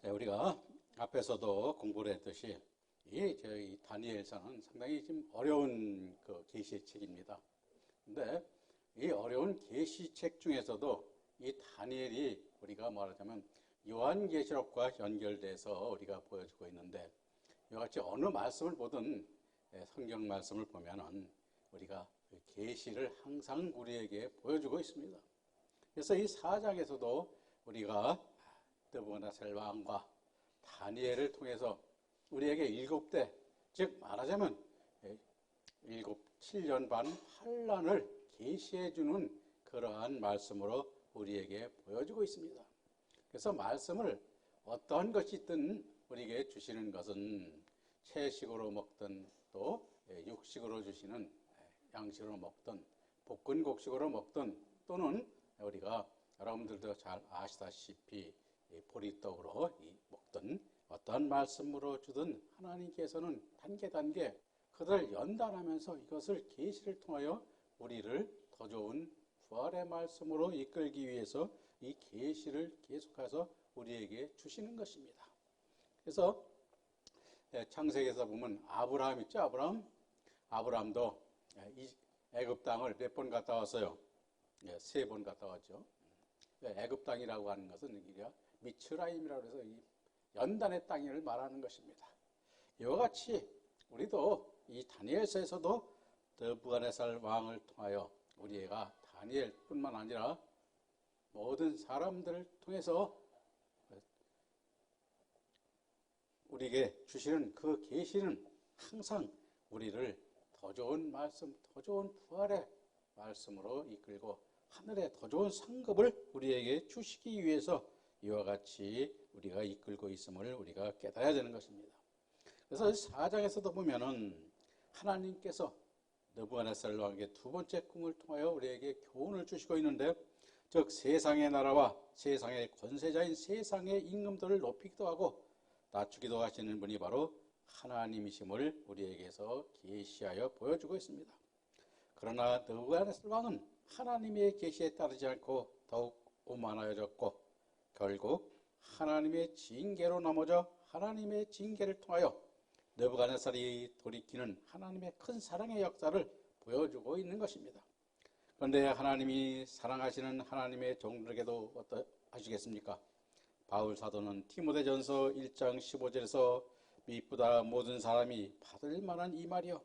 네, 우리가 앞에서도 공부를 했듯이 저희 다니엘서는 상당히 좀 어려운 그 계시의 책입니다. 근데 이 어려운 계시책 중에서도 이 다니엘이 우리가 말하자면 요한계시록과 연결돼서 우리가 보여주고 있는데, 이와 같이 어느 말씀을 보든 성경 말씀을 보면은 우리가 그 계시를 항상 우리에게 보여주고 있습니다. 그래서 이 4장에서도 우리가 느부갓네살 왕과 다니엘을 통해서 우리에게 7대, 즉 말하자면 7년 반 환란을 계시해 주는 그러한 말씀으로 우리에게 보여주고 있습니다. 그래서 말씀을 어떠한 것이 있든 우리에게 주시는 것은 채식으로 먹든 또 육식으로 주시는 양식으로 먹든 볶은곡식으로 먹든 또는 우리가 여러분들도 잘 아시다시피 보리떡으로 먹든 어떠한 말씀으로 주든 하나님께서는 단계 그들을 연단하면서 이것을 계시를 통하여 우리를 더 좋은 부활의 말씀으로 이끌기 위해서 이 계시를 계속해서 우리에게 주시는 것입니다. 그래서 창세기에서 보면 아브라함 있죠? 아브라함도 애굽 땅을 몇 번 갔다 왔어요? 3번 갔다 왔죠. 애굽 땅이라고 하는 것은 우리가 미츠라임이라고 해서 이 연단의 땅을 말하는 것입니다. 이와 같이 우리도 이 다니엘서에서도 느부갓네살 왕을 통하여 우리가 다니엘뿐만 아니라 모든 사람들을 통해서 우리에게 주시는 그 계시는 항상 우리를 더 좋은 말씀, 더 좋은 부활의 말씀으로 이끌고 하늘의 더 좋은 상급을 우리에게 주시기 위해서 이와 같이 우리가 이끌고 있음을 우리가 깨달아야 되는 것입니다. 그래서 4장에서도 보면은 하나님께서 느부갓네살 왕에게 두 번째 꿈을 통하여 우리에게 교훈을 주시고 있는데, 즉 세상의 나라와 세상의 권세자인 세상의 임금들을 높이기도 하고 낮추기도 하시는 분이 바로 하나님이심을 우리에게서 계시하여 보여주고 있습니다. 그러나 느부갓네살 왕은 하나님의 계시에 따르지 않고 더욱 오만하여졌고 결국 하나님의 징계로 넘어져 하나님의 징계를 통하여 느부갓네살이 돌이키는 하나님의 큰 사랑의 역사를 보여주고 있는 것입니다. 그런데 하나님이 사랑하시는 하나님의 종들에게도 어떠하시겠습니까? 바울 사도는 디모데전서 1장 15절에서 미쁘다 모든 사람이 받을 만한 이 말이요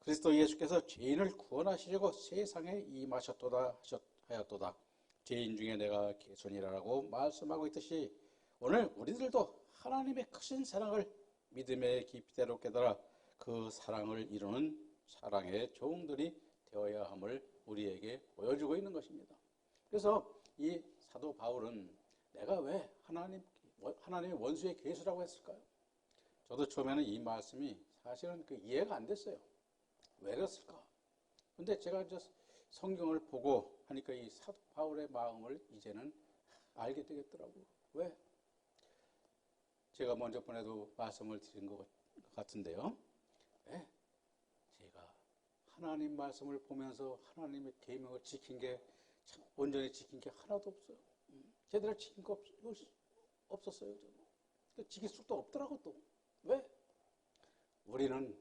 그리스도 예수께서 죄인을 구원하시려고 세상에 임하셨도다 하였도다. 죄인 중에 내가 개손이라고 말씀하고 있듯이 오늘 우리들도 하나님의 크신 사랑을 믿음의 깊이대로 깨달아 그 사랑을 이루는 사랑의 종들이 되어야 함을 우리에게 보여주고 있는 것입니다. 그래서 이 사도 바울은 내가 왜 하나님의 원수의 괴수라고 했을까요? 저도 처음에는 이 말씀이 사실은 이해가 안 됐어요. 왜 그랬을까? 근데 제가 이제 성경을 보고 하니까 이 사도 바울의 마음을 이제는 알게 되겠더라고요. 왜? 제가 먼저 번에도 말씀을 드린 것 같은데요. 왜? 제가 하나님 말씀을 보면서 하나님의 계명을 지킨 게 온전히 지킨 게 하나도 없어요. 제대로 지킨 거 없었어요. 지킬 수도 없더라고 또. 왜? 우리는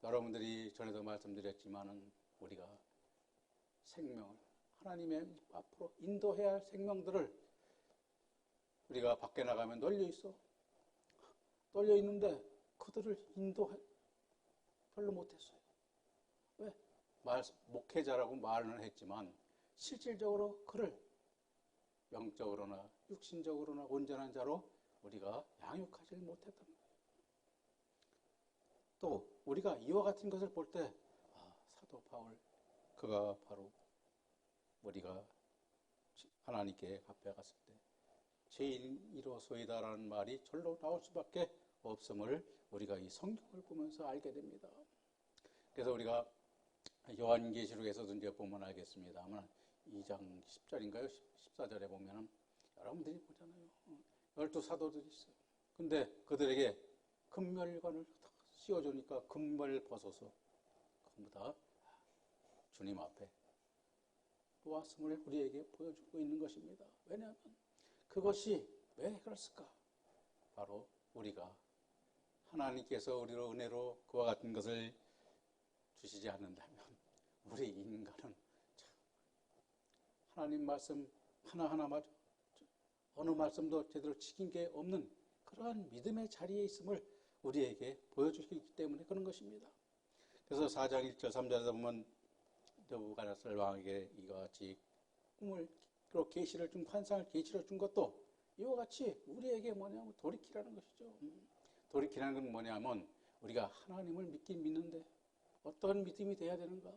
여러분들이 전에도 말씀드렸지만은 우리가 생명을 하나님의 앞으로 인도해야 할 생명들을 우리가 밖에 나가면 널려 있어. 널려 있는데 그들을 인도 별로 못했어요. 왜? 목회자라고 말은 했지만 실질적으로 그를 영적으로나 육신적으로나 온전한 자로 우리가 양육하지 못했던 거예요. 또 우리가 이와 같은 것을 볼 때 사도 바울 그가 바로 우리가 하나님께 앞에 갔을 때 죄인이로소이다라는 말이 절로 나올 수밖에 없음을 우리가 이 성경을 보면서 알게 됩니다. 그래서 우리가 요한계시록에서도 이제 보면 알겠습니다만 2장 10절인가요? 14절에 보면은 여러분들이 보잖아요. 12사도들이 있어요. 근데 그들에게 금멸관을 다 씌워주니까 금발 벗어서 전부 다 주님 앞에 놓았음을 우리에게 보여주고 있는 것입니다. 왜냐하면 그것이 왜 그랬을까? 바로 우리가 하나님께서 우리로 은혜로 그와 같은 것을 주시지 않는다면 우리 인간은 참 하나님 말씀 하나하나마저 어느 말씀도 제대로 지킨 게 없는 그러한 믿음의 자리에 있음을 우리에게 보여주기 때문에 그런 것입니다. 그래서 4장 1절 3절에서 보면 느부갓네살 왕에게 이와 같이 꿈을 계시를 준 환상을 계시를 준 것도 이와 같이 우리에게 뭐냐면 돌이키라는 것이죠. 돌이키라는 건 뭐냐면 우리가 하나님을 믿긴 믿는데 어떤 믿음이 돼야 되는가?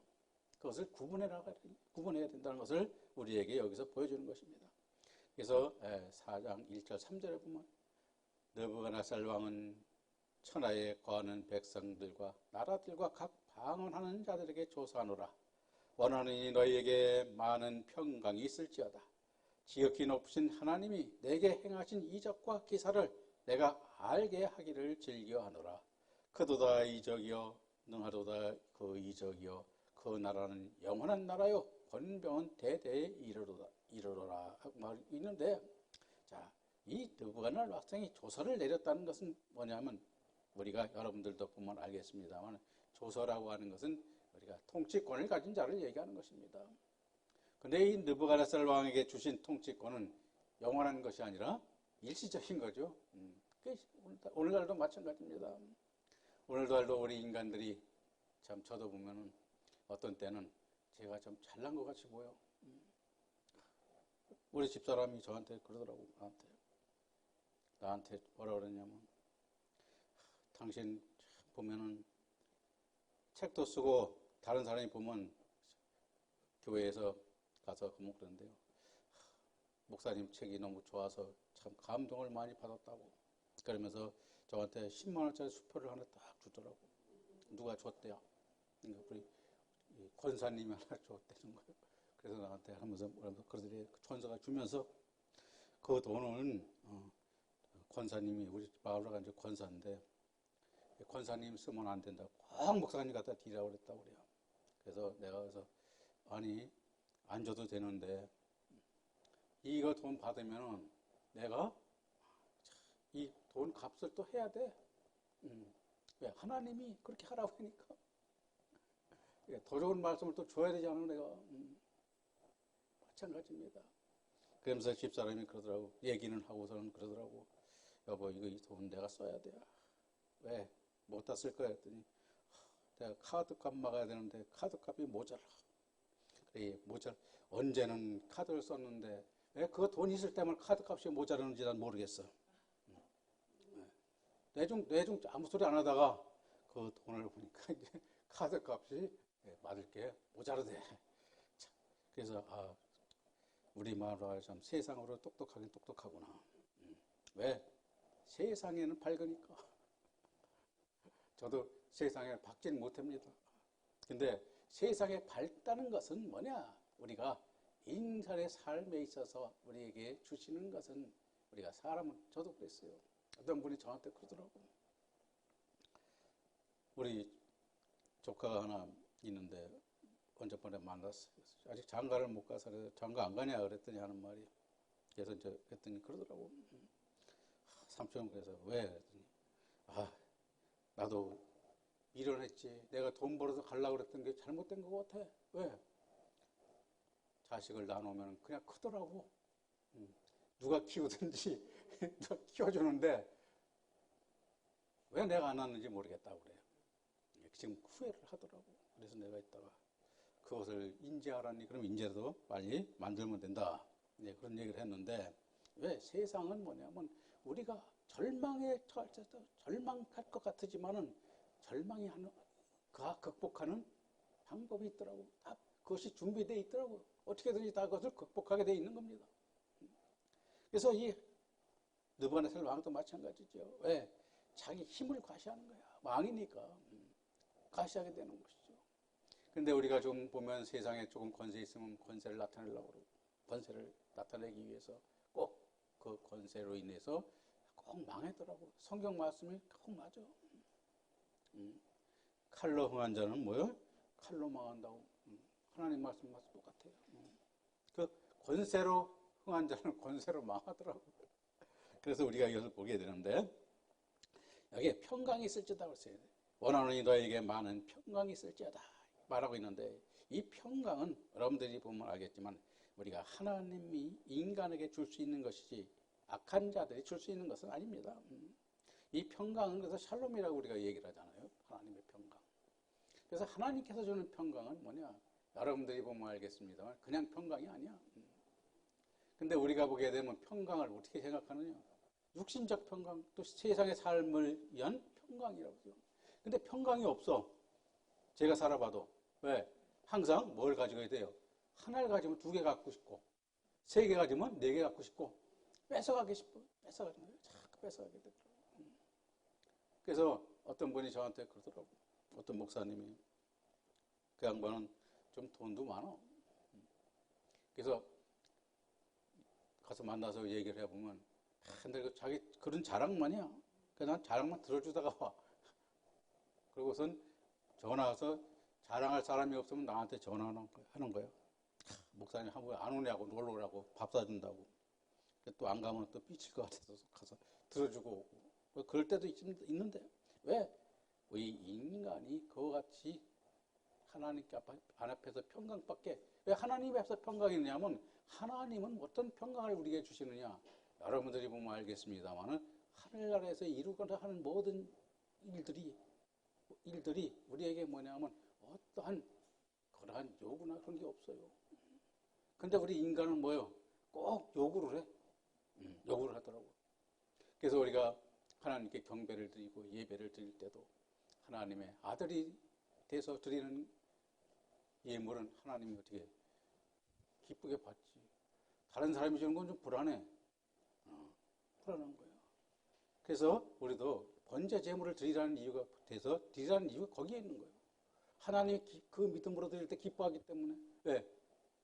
그것을 구분해야 된다는 것을 우리에게 여기서 보여주는 것입니다. 그래서 4장 1절 3절에 보면 느부갓네살 왕은 천하에 거하는 백성들과 나라들과 각 방언하는 자들에게 조사하노라. 원하노니 너희에게 많은 평강이 있을지어다. 지극히 높으신 하나님이 내게 행하신 이적과 기사를 내가 알게 하기를 즐겨하노라. 크도다 이적이여 능하도다 그 이적이여 그 나라는 영원한 나라요 권병은 대대에 이르러라 하고 말이 있는데, 자, 이 느부갓네살 왕이 조서를 내렸다는 것은 뭐냐면 우리가 여러분들도 보면 알겠습니다만 조서라고 하는 것은 우리가 통치권을 가진 자를 얘기하는 것입니다. 근데 이 느부갓네살 왕에게 주신 통치권은 영원한 것이 아니라 일시적인 거죠. 오늘날도 마찬가지입니다. 오늘날도 우리 인간들이 참 저도 보면은 어떤 때는 제가 좀 잘난 것 같이 보여. 우리 집사람이 저한테 그러더라고. 나한테 뭐라 그러냐면 당신 보면은 책도 쓰고 다른 사람이 보면 교회에서 가서 그러는데요. 목사님 책이 너무 좋아서 참 감동을 많이 받았다고. 그러면서 저한테 10만 원짜리 수표를 하나 딱 주더라고. 누가 줬대요. 우리 권사님이 하나 줬다는 거예요. 그래서 나한테 하면서 그러더니 권사가 주면서 그 돈은 권사님이 우리 마을로 간 권사인데 권사님 쓰면 안 된다. 꼭 목사님 갖다 드리라고 그랬다고 그래요. 그래서 내가 그래서 아니 안 줘도 되는데 이거 돈 받으면 내가 이 돈 값을 또 해야 돼. 왜? 하나님이 그렇게 하라고 하니까. 더 좋은 말씀을 또 줘야 되지 않아 내가. 마찬가지입니다. 그러면서 집사람이 그러더라고. 얘기는 하고서는 그러더라고. 여보 이거 이 돈 내가 써야 돼. 왜? 못다 쓸 거야 했더니 내가 카드값 막아야 되는데 카드값이 모자라. 그래 모자라. 언제는 카드를 썼는데 왜 그 돈 있을 때만 카드값이 모자라는지 난 모르겠어. 내중 아무 소리 안 하다가 그 돈을 보니까 이제 카드값이 받을 게 모자르대. 그래서 우리 마누라가 참 세상으로 똑똑하긴 똑똑하구나. 왜? 세상에는 밝으니까. 저도 세상에 밝지는 못합니다. 근데 세상에 밝다는 것은 뭐냐? 우리가 인간의 삶에 있어서 우리에게 주시는 것은 우리가 사람은 저도 그랬어요. 어떤 분이 저한테 그러더라고. 우리 조카가 하나 있는데 언제번에 만났어요. 아직 장가를 못 가서 장가 안 가냐 그랬더니 하는 말이. 그래서 그랬더니 그러더라고. 삼촌 그래서 왜? 그랬더니 나도 미련했지. 내가 돈 벌어서 가려고 그랬던 게 잘못된 것 같아. 왜? 자식을 낳아놓으면 그냥 크더라고. 누가 키우든지 누가 키워주는데 왜 내가 안 낳았는지 모르겠다고 그래요. 지금 후회를 하더라고. 그래서 내가 이따가 그것을 인지하라니 그럼 인지라도 빨리 만들면 된다. 네, 그런 얘기를 했는데 왜 세상은 뭐냐면 우리가 절망에 처할 때도 절망할 것 같지만은 절망이 극복하는 방법이 있더라고. 다 그것이 준비되어 있더라고. 어떻게든지 다 그것을 극복하게 되어 있는 겁니다. 그래서 이 느부갓네살 왕도 마찬가지죠. 왜? 자기 힘을 과시하는 거야. 왕이니까 과시하게 되는 것이죠. 근데 우리가 좀 보면 세상에 조금 권세 있으면 권세를 나타내려고 그러고 권세를 나타내기 위해서 꼭 그 권세로 인해서 꼭 망하더라고. 성경 말씀이 꼭 맞아. 칼로 흥한 자는 뭐요? 칼로 망한다고. 하나님 말씀 똑같아요. 그 권세로 흥한 자는 권세로 망하더라고. 그래서 우리가 이것을 보게 되는데 여기에 평강이 있을지어다 그랬어요. 원하노니 너에게 많은 평강이 있을지어다 말하고 있는데 이 평강은 여러분들이 보면 알겠지만 우리가 하나님이 인간에게 줄 수 있는 것이지 악한 자들이 줄 수 있는 것은 아닙니다. 이 평강은 그래서 샬롬이라고 우리가 얘기를 하잖아요. 하나님의 평강. 그래서 하나님께서 주는 평강은 뭐냐? 여러분들이 보면 알겠습니다만 그냥 평강이 아니야. 근데 우리가 보게 되면 평강을 어떻게 생각하느냐? 육신적 평강, 또 세상의 삶을 위한 평강이라고요. 근데 평강이 없어. 제가 살아봐도. 왜? 항상 뭘 가지고 돼요? 하나를 가지면 두 개 갖고 싶고, 세 개 가지면 네 개 갖고 싶고, 뺏어가기 싶어. 뺏어가는 거예요. 자꾸 뺏어가게 되더라고요. 그래서 어떤 분이 저한테 그러더라고요. 어떤 목사님이. 그 양반은 좀 돈도 많아. 그래서 가서 만나서 얘기를 해보면, 근데 자기 그런 자랑만이야. 그래서 난 자랑만 들어주다가 와. 그러고선 전화 와서 자랑할 사람이 없으면 나한테 전화하는 거야. 목사님 한번 안 오냐고 놀러 오라고 밥 사준다고. 또 안 가면 또 삐칠 것 같아서 가서 들어주고 오고. 그럴 때도 있는데 왜? 이 인간이 그와 같이 하나님 앞에서 평강밖에 왜 하나님 앞에서 평강이 있냐면 하나님은 어떤 평강을 우리에게 주시느냐 여러분들이 보면 알겠습니다만은 하늘나라에서 이루고자 하는 모든 일들이 우리에게 뭐냐면 어떠한 그러한 요구나 그런 게 없어요. 근데 우리 인간은 뭐예요? 꼭 요구를 해. 요구를 하더라고. 그래서 우리가 하나님께 경배를 드리고 예배를 드릴 때도 하나님의 아들이 돼서 드리는 예물은 하나님이 어떻게 기쁘게 받지. 다른 사람이 주는 건 좀 불안해. 불안한 거예요. 그래서 우리도 번제 제물을 드리라는 이유가 돼서 드리라는 이유가 거기에 있는 거예요. 하나님이 그 믿음으로 드릴 때 기뻐하기 때문에. 왜?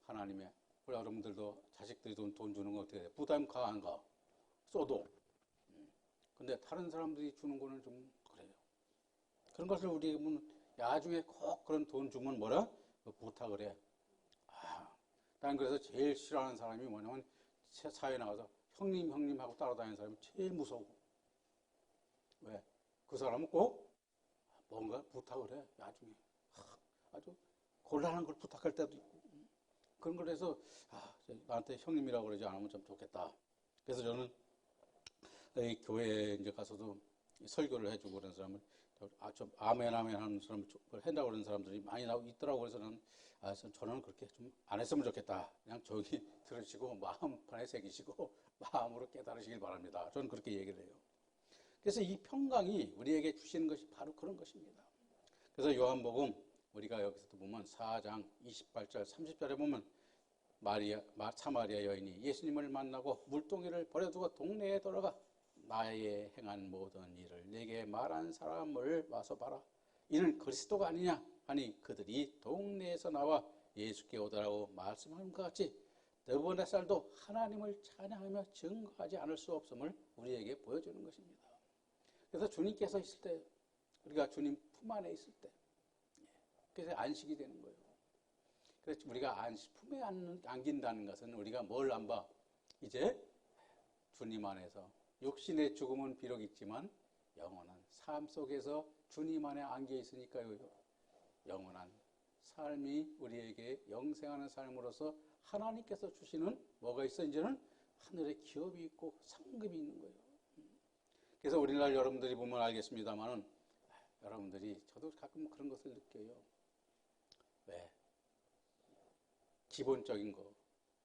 하나님의 우리 여러분들도 자식들이 돈 주는 거 어떻게 돼? 부담 가 안 가? 써도. 근데 다른 사람들이 주는 거는 좀 그래요. 그런 것을 우리는 나중에 꼭 그런 돈 주면 뭐라? 부탁을 해. 난 그래서 제일 싫어하는 사람이 뭐냐면 사회에 나가서 형님 하고 따라다니는 사람이 제일 무서워. 왜? 그 사람은 꼭 뭔가 부탁을 해. 나중에. 아주 곤란한 걸 부탁할 때도 있고. 그런 걸 해서 나한테 형님이라고 그러지 않으면 좀 좋겠다. 그래서 저는 이 교회에 이제 가서도 설교를 해주고 그런 사람을 좀 아멘 하는 사람을 한다고 그러는 사람들이 많이 나오고 있더라고. 그래서 저는 그렇게 좀 안 했으면 좋겠다. 그냥 조용히 들으시고 마음판에 새기시고 마음으로 깨달으시길 바랍니다. 저는 그렇게 얘기를 해요. 그래서 이 평강이 우리에게 주시는 것이 바로 그런 것입니다. 그래서 요한복음 우리가 여기서도 보면 4장 28절 30절에 보면 사마리아 여인이 예수님을 만나고 물동이를 버려두고 동네에 돌아가 나의 행한 모든 일을 내게 말한 사람을 와서 봐라. 이는 그리스도가 아니냐 하니 그들이 동네에서 나와 예수께 오더라고 말씀하는 것 같이 느부갓네살도 하나님을 찬양하며 증거하지 않을 수 없음을 우리에게 보여주는 것입니다. 그래서 주님께서 있을 때 우리가 주님 품 안에 있을 때 그래서 안식이 되는 거예요. 그래서 우리가 품에 안긴다는 것은 우리가 뭘 안 봐? 이제 주님 안에서 육신의 죽음은 비록 있지만 영원한 삶 속에서 주님 안에 안겨 있으니까요. 영원한 삶이 우리에게 영생하는 삶으로서 하나님께서 주시는 뭐가 있어? 이제는 하늘에 기업이 있고 상급이 있는 거예요. 그래서 우리날 여러분들이 보면 알겠습니다만은 여러분들이 저도 가끔 그런 것을 느껴요. 왜? 기본적인 거.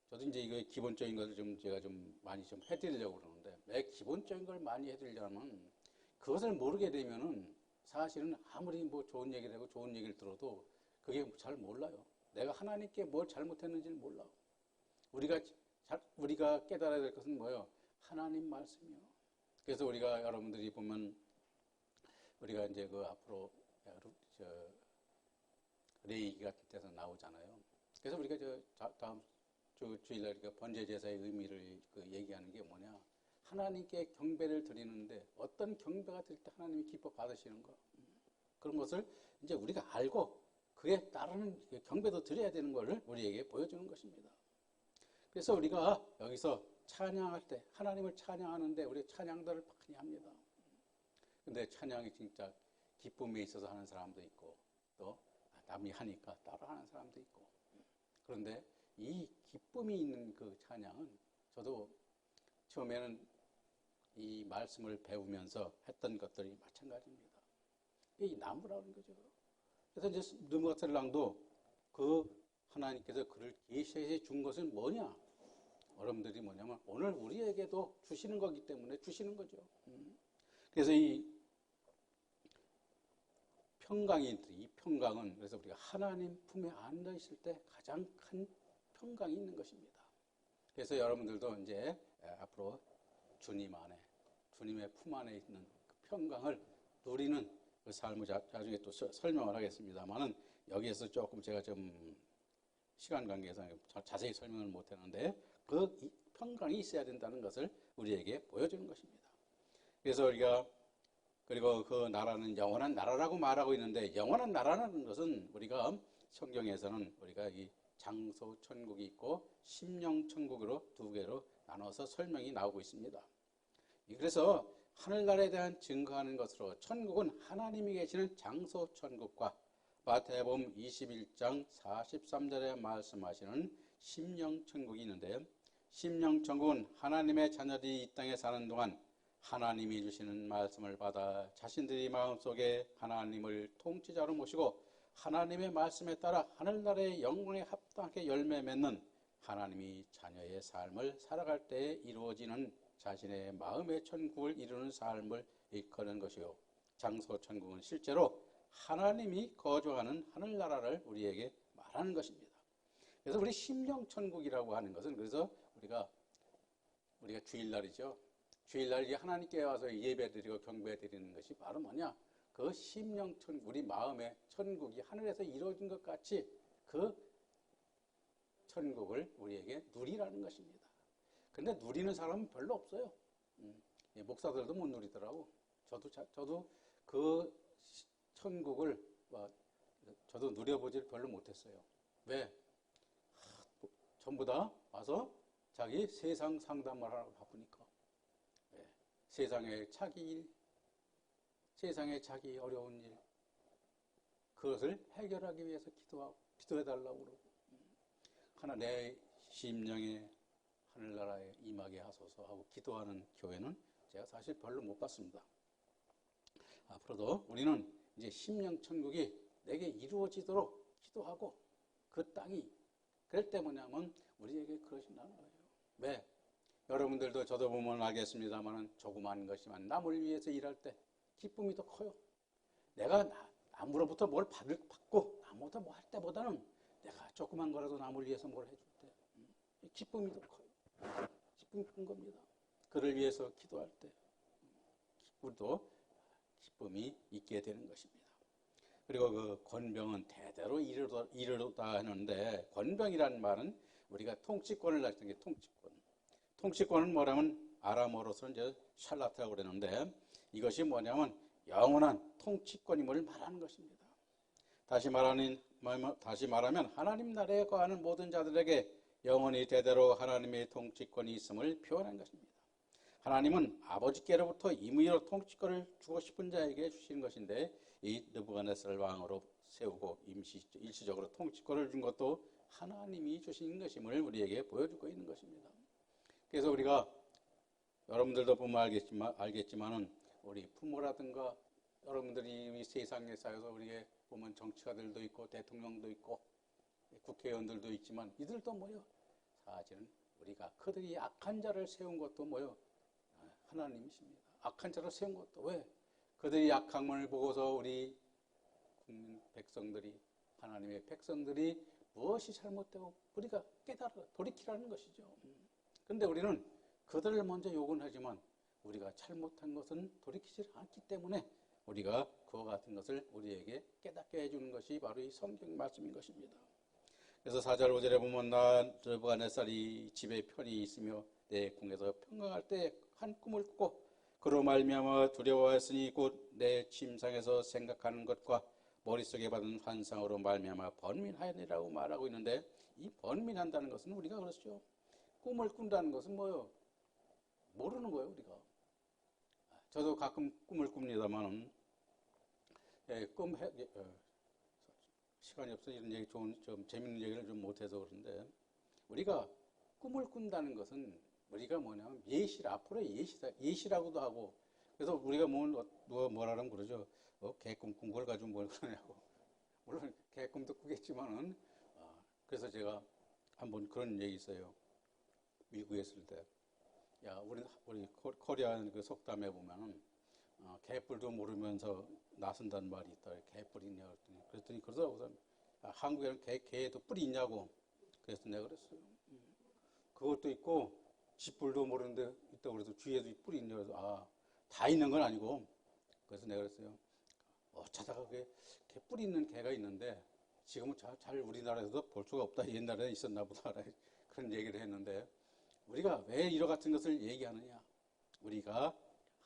저도 이제 이거 기본적인 것을 좀 제가 좀 많이 좀 해드리려고 그러는데 왜 기본적인 걸 많이 해드리려면 그것을 모르게 되면은 사실은 아무리 뭐 좋은 얘기를 하고 좋은 얘기를 들어도 그게 잘 몰라요. 내가 하나님께 뭘 잘못했는지를 몰라. 우리가 깨달아야 될 것은 뭐예요? 하나님 말씀이요. 그래서 우리가 여러분들이 보면 우리가 이제 그 앞으로 레이기 같은 데서 나오잖아요. 그래서 우리가 다음 주일날 번제 제사의 의미를 얘기하는 게 뭐냐? 하나님께 경배를 드리는데 어떤 경배가 드릴 때 하나님이 기뻐 받으시는 거 그런 것을 이제 우리가 알고 그에 따르는 경배도 드려야 되는 것을 우리에게 보여주는 것입니다. 그래서 우리가 여기서 찬양할 때, 하나님을 찬양하는데 우리 찬양들을 많이 합니다. 근데 찬양이 진짜 기쁨에 있어서 하는 사람도 있고 또 남이 하니까 따라 하는 사람도 있고, 그런데 이 기쁨이 있는 그 찬양은 저도 처음에는 이 말씀을 배우면서 했던 것들이 마찬가지입니다. 이 나무라는 거죠. 그래서 이제 느부갓네살랑도 그 하나님께서 그를 계시해 준 것은 뭐냐? 여러분들이 뭐냐면 오늘 우리에게도 주시는 거기 때문에 주시는 거죠. 그래서 이 이 평강은 그래서 우리가 하나님 품에 앉아 있을 때 가장 큰 평강이 있는 것입니다. 그래서 여러분들도 이제 앞으로 주님 안에, 주님의 품 안에 있는 그 평강을 누리는 그 삶을 나중에 또 설명을 하겠습니다만은, 여기에서 조금 제가 좀 시간 관계상 자세히 설명을 못 했는데 그 평강이 있어야 된다는 것을 우리에게 보여주는 것입니다. 그래서 우리가 그리고 그 나라는 영원한 나라라고 말하고 있는데, 영원한 나라라는 것은 우리가 성경에서는 우리가 이 장소 천국이 있고 심령 천국으로 두 개로 나눠서 설명이 나오고 있습니다. 그래서 하늘나라에 대한 증거하는 것으로 천국은 하나님이 계시는 장소 천국과 마태복음 21장 43절에 말씀하시는 심령 천국이 있는데, 심령 천국은 하나님의 자녀들이 이 땅에 사는 동안 하나님이 주시는 말씀을 받아 자신들이 마음속에 하나님을 통치자로 모시고 하나님의 말씀에 따라 하늘나라의 영광에 합당하게 열매 맺는 하나님이 자녀의 삶을 살아갈 때에 이루어지는 자신의 마음의 천국을 이루는 삶을 일컫는 것이요, 장소 천국은 실제로 하나님이 거주하는 하늘나라를 우리에게 말하는 것입니다. 그래서 우리 심령 천국이라고 하는 것은, 그래서 우리가 주일날이죠. 주일날 하나님께 와서 예배드리고 경배드리는 것이 바로 뭐냐? 그 심령 천국, 우리 마음의 천국이 하늘에서 이루어진 것 같이 그 천국을 우리에게 누리라는 것입니다. 근데 누리는 사람은 별로 없어요. 목사들도 못 누리더라고. 저도 그 천국을 저도 누려보질 별로 못했어요. 왜? 전부 다 와서 자기 세상 상담을 하라고 바쁘니까. 세상의 자기 일, 세상의 자기 어려운 일, 그것을 해결하기 위해서 기도해달라고 그러고, 하나 내 심령에 하늘나라에 임하게 하소서 하고 기도하는 교회는 제가 사실 별로 못 봤습니다. 앞으로도 우리는 이제 심령 천국이 내게 이루어지도록 기도하고, 그 땅이 그럴 때 뭐냐면 우리에게 그러신다는 거예요. 왜? 여러분들도 저도 보면 알겠습니다만 조그만 것이지만 남을 위해서 일할 때 기쁨이 더 커요. 내가 남으로부터 뭘 받고 남보다 뭐 할 때보다는 내가 조그만 거라도 남을 위해서 뭘 해줄 때 기쁨이 더 커요. 기쁨이 큰 겁니다. 그를 위해서 기도할 때 우리도 기쁨이 있게 되는 것입니다. 그리고 그 권병은 대대로 이르도다 하는데, 권병이라는 말은 우리가 통치권을 가진 게 통치권. 통치권은 뭐냐면 아람어로서는 이제 샬라트라고 그러는데, 이것이 뭐냐면 영원한 통치권임을 말하는 것입니다. 다시 말하면 하나님 나라에 거하는 모든 자들에게 영원히 대대로 하나님의 통치권이 있음을 표현한 것입니다. 하나님은 아버지께로부터 임의로 통치권을 주고 싶은 자에게 주신 것인데, 이 느부갓네살 왕으로 세우고 일시적으로 통치권을 준 것도 하나님이 주신 것임을 우리에게 보여주고 있는 것입니다. 그래서 우리가 여러분들도 보면 알겠지만은 우리 부모라든가 여러분들이 이 세상에 살아서 우리에 보면 정치가들도 있고 대통령도 있고 국회의원들도 있지만, 이들도 뭐요? 사실은 우리가 그들이 악한 자를 세운 것도 뭐요? 하나님이십니다. 악한 자를 세운 것도 왜? 그들이 악함을 보고서 우리 국민 백성들이, 하나님의 백성들이 무엇이 잘못되고 우리가 깨달아 돌이키라는 것이죠. 그런데 우리는 그들을 먼저 욕은 하지만 우리가 잘못한 것은 돌이키지 않기 때문에 우리가 그와 같은 것을 우리에게 깨닫게 해주는 것이 바로 이 성경 말씀인 것입니다. 그래서 4절 5절에 보면 나 느부갓네살이 집에 편히 있으며 내 궁에서 평강할 때 한 꿈을 꾸고 그로 말미암아 두려워하였으니 곧 내 침상에서 생각하는 것과 머릿속에 받은 환상으로 말미암아 번민하였느라고 말하고 있는데, 이 번민한다는 것은 우리가 그렇죠. 꿈을 꾼다는 것은 뭐요? 모르는 거예요, 우리가. 저도 가끔 꿈을 꿉니다만은, 시간이 없어 이런 얘기 좀 재밌는 얘기를 좀 못해서 그런데, 우리가 꿈을 꾼다는 것은 우리가 뭐냐면 앞으로의 예시라고도 하고, 그래서 우리가 누가 뭐라면 그러죠. 개꿈 꾼 걸 가지고 뭘 그러냐고. 물론 개꿈도 꾸겠지만은, 그래서 제가 한번 그런 얘기 있어요. 미국에 있을 때. 야, 우리 코리안 그 속담에 보면은, 개뿔도 모르면서 나선다는 말이 있다. 개뿔이 있냐 그랬더니 그러더라고. 한국에는 개에도 뿔이 있냐고. 그래서 내가 그랬어요. 그것도 있고, 쥐뿔도 모르는데 있다고 그래서 쥐에도 뿔이 있냐 그래서, 다 있는 건 아니고. 그래서 내가 그랬어요. 찾아가 개 뿔이 있는 개가 있는데, 지금은 잘 우리나라에서도 볼 수가 없다. 옛날에 있었나 보다. 그런 얘기를 했는데, 우리가 왜 이와 같은 것을 얘기하느냐? 우리가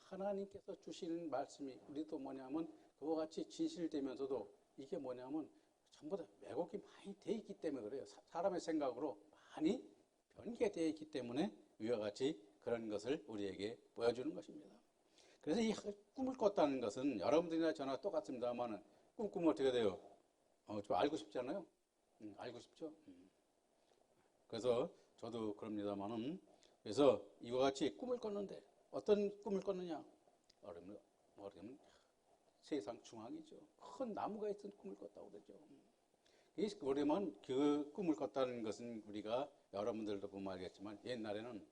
하나님께서 주시는 말씀이 우리도 뭐냐면 그와 같이 진실되면서도 이게 뭐냐면 전부 다 왜곡이 많이 돼 있기 때문에 그래요. 사람의 생각으로 많이 변개되어 있기 때문에 위와 같이 그런 것을 우리에게 보여주는 것입니다. 그래서 이 꿈을 꿨다는 것은 여러분들이나 저나 똑같습니다만 꿈 꾸면 어떻게 돼요? 좀 알고 싶잖아요. 알고 싶죠? 그래서 저도 그럽니다만은 그래서 이와 같이 꿈을 꿨는데 어떤 꿈을 꿨느냐? 어려면 세상 중앙이죠. 큰 나무가 있던 꿈을 꿨다고 그러죠. 그러면 그 꿈을 꿨다는 것은 우리가 여러분들도 보면 알겠지만 옛날에는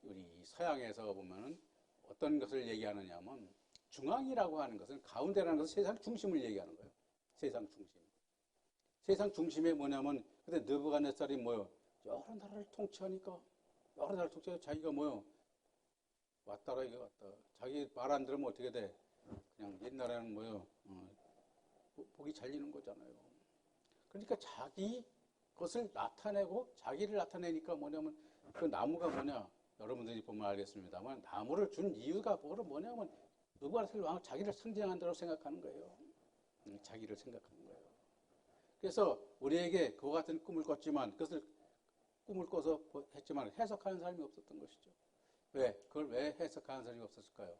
우리 서양에서 보면은 어떤 것을 얘기하느냐 하면 중앙이라고 하는 것은 가운데라는 것은 세상 중심을 얘기하는 거예요. 세상 중심. 세상 중심에 뭐냐면 근데 느부갓네살이 뭐요? 여러 나라를 통치하니까 여러 나라를 통치하니까 자기가 뭐요? 왔다라 이거 왔다. 자기 말 안 들으면 어떻게 돼? 그냥 옛날에는 뭐요? 복이 잘리는 거잖아요. 그러니까 자기 것을 나타내고 자기를 나타내니까 뭐냐면 그 나무가 뭐냐? 여러분들이 보면 알겠습니다만 나무를 준 이유가 뭐냐면 느부갓네살 왕은 자기를 상징한다고 생각하는 거예요. 자기를 생각하는 거예요. 그래서 우리에게 그와 같은 꿈을 꿨지만 그것을 꿈을 꿔서 했지만 해석하는 사람이 없었던 것이죠. 왜? 그걸 왜 해석하는 사람이 없었을까요?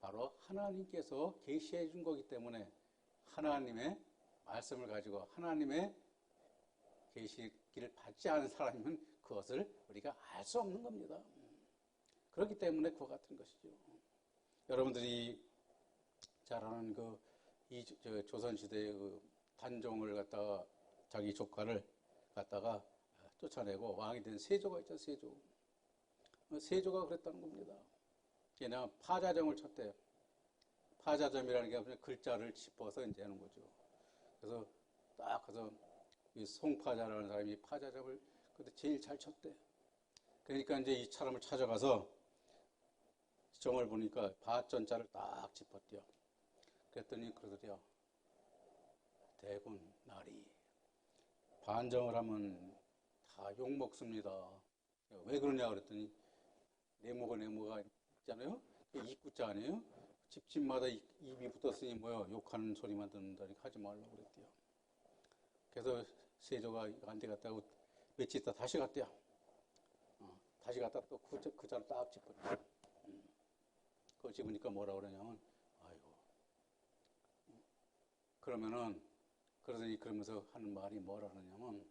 바로 하나님께서 계시해 준 거기 때문에 하나님의 말씀을 가지고 하나님의 계시기를 받지 않은 사람이면 그것을 우리가 알 수 없는 겁니다. 그렇기 때문에 그와 같은 것이죠. 여러분들이 잘 아는 조선시대의 그 단종을 갖다가 자기 조카를 갖다가 쫓아내고 왕이 된 세조가 있죠, 세조. 세조가 그랬다는 겁니다. 그냥 파자점을 쳤대요. 파자점이라는 게 글자를 짚어서 이제 하는 거죠. 그래서 딱 가서 이 송파자라는 사람이 파자점을 그때 제일 잘 쳤대. 그러니까 이제 이 사람을 찾아가서 점을 보니까 파전자를 딱 짚었대요. 그랬더니 그러더래요. 대군 나리 반정을 하면 다 욕먹습니다. 왜 그러냐 그랬더니 네모가 있잖아요. 입구자 아니에요? 집집마다 입이 붙었으니 뭐요 욕하는 소리만 듣는다니까 하지 말라고 그랬대요. 그래서 세조가 안 되겠다고 며칠 있다 다시 갔대요. 다시 갔다 또 그 자를 딱 짚었대요. 그거 짚으니까 뭐라 그러냐면 아이고 그러면서 하는 말이 뭐라 그러냐면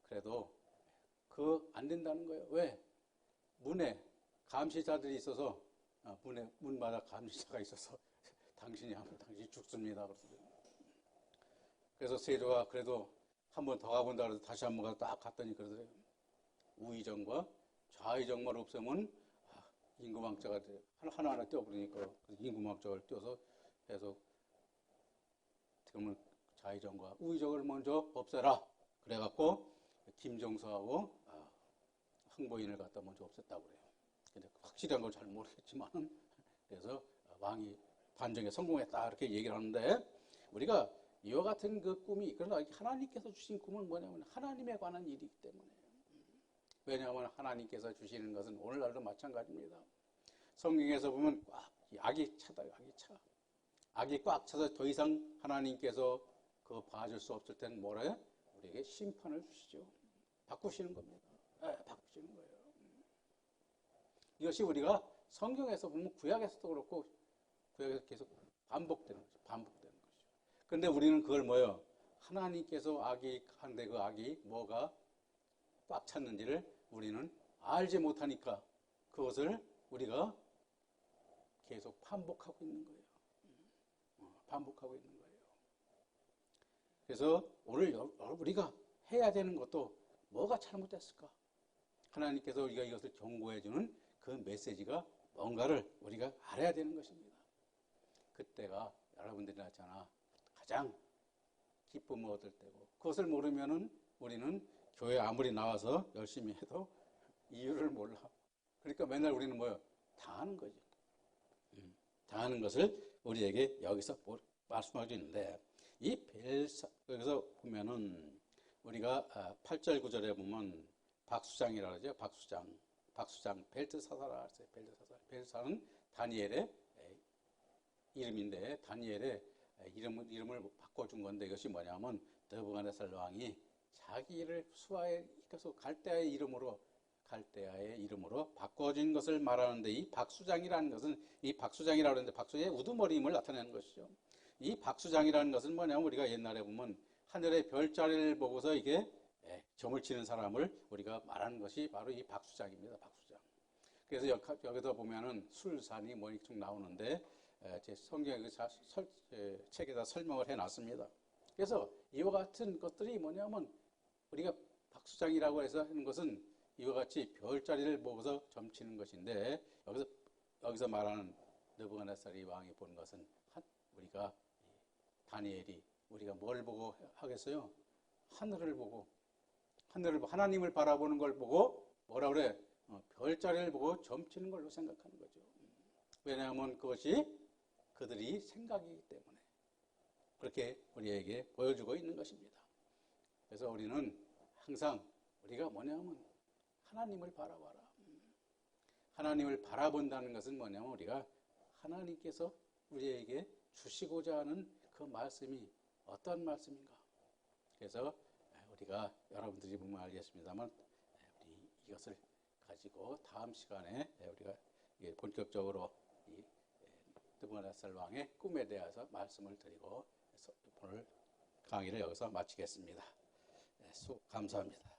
그래도 안 된다는 거예요. 왜? 문에 감시자들이 있어서 문마다 감시자가 있어서 당신이 하면 당신이 죽습니다. 그래서 세조가 그래도 한 번 더 가본다 그래서 다시 한 번 가서 딱 갔더니 그러더래요. 우의정과 좌의정만 없으면 임금왕자가 돼. 하나하나 떼어버리니까 임금왕자를 떼어서 해서 그러면 좌의정과 우의정을 먼저 없애라. 그래갖고 김정서하고 항보인을 갖다 먼저 없앴다고 그래요. 근데 확실한 걸 잘 모르겠지만 그래서 왕이 반정에 성공했다 이렇게 얘기를 하는데 우리가 이와 같은 그 꿈이 그러나 하나님께서 주신 꿈은 뭐냐면 하나님에 관한 일이기 때문에 왜냐하면 하나님께서 주시는 것은 오늘날도 마찬가지입니다. 성경에서 보면 꽉 악이 차다 악이 차. 악이 꽉 차서 더 이상 하나님께서 그거 봐줄 수 없을 때는 뭐래요? 우리에게 심판을 주시죠. 바꾸시는 겁니다. 바꾸시는 거예요. 이것이 우리가 성경에서 보면 구약에서도 그렇고 구약에서 계속 반복되는 거죠. 반복되는 거죠. 그런데 우리는 그걸 뭐예요? 하나님께서 악이 한데 그 악이 뭐가 꽉 찼는지를 우리는 알지 못하니까 그것을 우리가 계속 반복하고 있는 거예요. 반복하고 있는 거예요. 그래서 오늘 우리가 해야 되는 것도 뭐가 잘못됐을까? 하나님께서 우리가 이것을 경고해 주는 그 메시지가 뭔가를 우리가 알아야 되는 것입니다. 그때가 여러분들이 나잖아 가장 기쁨을 얻을 때고 그것을 모르면은 우리는 교회 아무리 나와서 열심히 해도 이유를 몰라. 그러니까 맨날 우리는 뭐예요? 당하는 거죠. 당하는 것을 우리에게 여기서 말씀하고 있는데 이 벨사 여기서 보면은 우리가 8절 9절에 보면 박수장이라고 하죠. 박수장 벨트사사라 했어요. 벨트사사는 다니엘의 이름인데 다니엘의 이름을 바꿔준 건데 이것이 뭐냐면 느부갓네살 왕이 자기를 수하에 이끌어서 갈대아의 이름으로 바꿔준 것을 말하는데 이 박수장이라는 것은 이 박수장이라고 하는데 박수의 우두머리임을 나타내는 것이죠. 이 박수장이라는 것은 뭐냐면 우리가 옛날에 보면 하늘의 별자리를 보고서 이게 점을 치는 사람을 우리가 말하는 것이 바로 이 박수장입니다. 박수장. 그래서 여기서 보면은 술산이 뭐 이렇게 나오는데 제 성경의 책에다 설명을 해놨습니다. 그래서 이와 같은 것들이 뭐냐면 우리가 박수장이라고 해서 하는 것은 이와 같이 별자리를 보고서 점치는 것인데 여기서 말하는 느부갓네살이 왕이 본 것은 우리가 다니엘이 우리가 뭘 보고 하겠어요? 하늘을 보고 하나님을 바라보는 걸 보고 뭐라 그래? 별자리를 보고 점치는 걸로 생각하는 거죠. 왜냐하면 그것이 그들이 생각이기 때문에 그렇게 우리에게 보여주고 있는 것입니다. 그래서 우리는 항상 우리가 뭐냐면 하나님을 바라봐라. 하나님을 바라본다는 것은 뭐냐면 우리가 하나님께서 우리에게 주시고자 하는 그 말씀이 어떤 말씀인가. 그래서 우리가 여러분들이 보면 알겠습니다만 우리 이것을 가지고 다음 시간에 우리가 본격적으로 이 느부갓네살 왕의 꿈에 대해서 말씀을 드리고 오늘 강의를 여기서 마치겠습니다. 감사합니다.